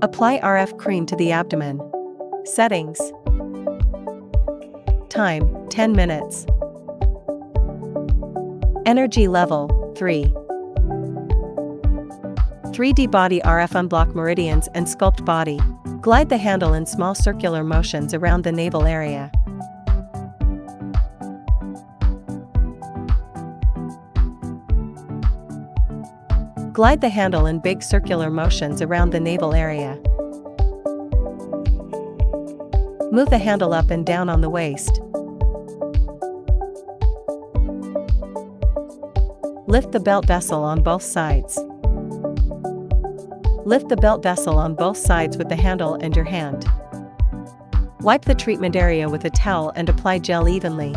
Apply RF cream to the abdomen. Settings. Time, 10 minutes. Energy level, 3. 3D body RF unblock meridians and sculpt body. Glide the handle in small circular motions around the navel area. Glide the handle in big circular motions around the navel area. Move the handle up and down on the waist. Lift the belt vessel on both sides. Lift the belt vessel on both sides with the handle and your hand. Wipe the treatment area with a towel and apply gel evenly.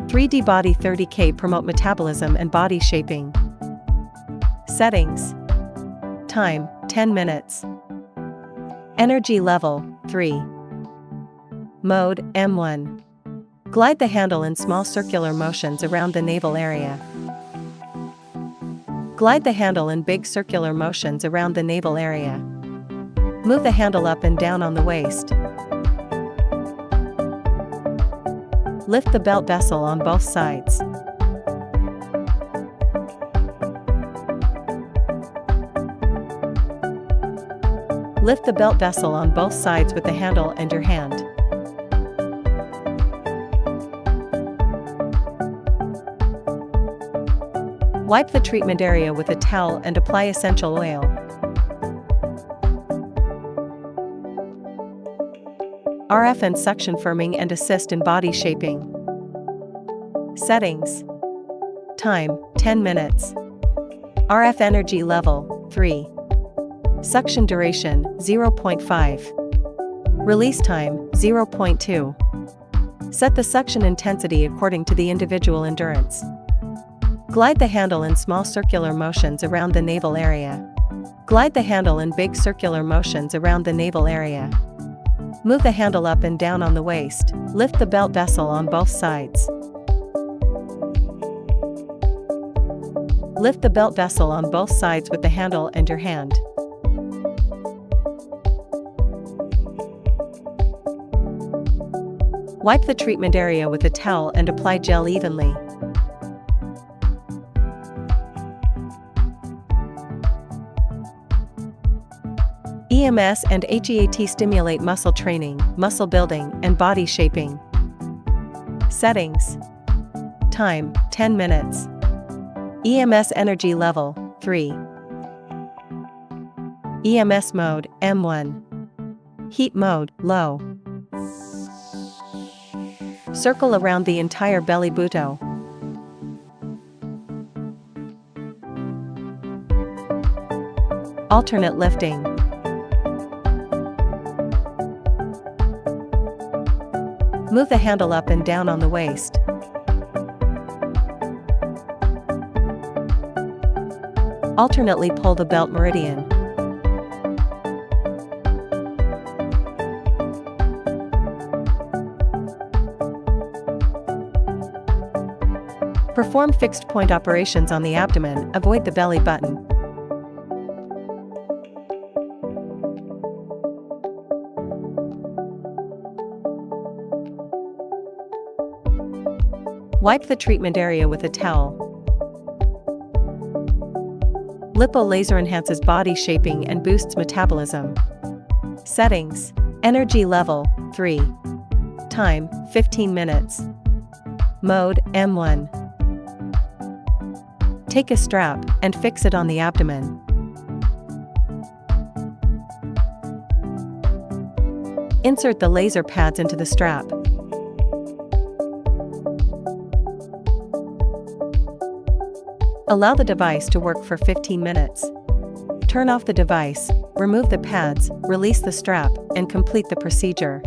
"3D Body 30K promote metabolism and body shaping." Settings. Time, 10 minutes. Energy level, 3. Mode, M1. Glide the handle in small circular motions around the navel area. Glide the handle in big circular motions around the navel area. Move the handle up and down on the waist. Lift the belt vessel on both sides. Lift the belt vessel on both sides with the handle and your hand. Wipe the treatment area with a towel and apply essential oil. RF and suction firming and assist in body shaping. Settings. Time, 10 minutes. RF energy level, 3. Suction duration, 0.5. Release time, 0.2. Set the suction intensity according to the individual endurance. Glide the handle in small circular motions around the navel area. Glide the handle in big circular motions around the navel area. Move the handle up and down on the waist. Lift the belt vessel on both sides. Lift the belt vessel on both sides with the handle and your hand. Wipe the treatment area with a towel and apply gel evenly. EMS and HEAT stimulate muscle training, muscle building, and body shaping. Settings. Time, 10 minutes. EMS energy level, 3. EMS mode, M1. Heat mode, low. Circle around the entire belly butto. Alternate lifting. Move the handle up and down on the waist. Alternately pull the belt meridian. Perform fixed point operations on the abdomen, avoid the belly button. Wipe the treatment area with a towel. Lipo laser enhances body shaping and boosts metabolism. Settings. Energy level, 3. Time, 15 minutes. Mode, M1. Take a strap and fix it on the abdomen. Insert the laser pads into the strap. Allow the device to work for 15 minutes. Turn off the device, remove the pads, release the strap, and complete the procedure.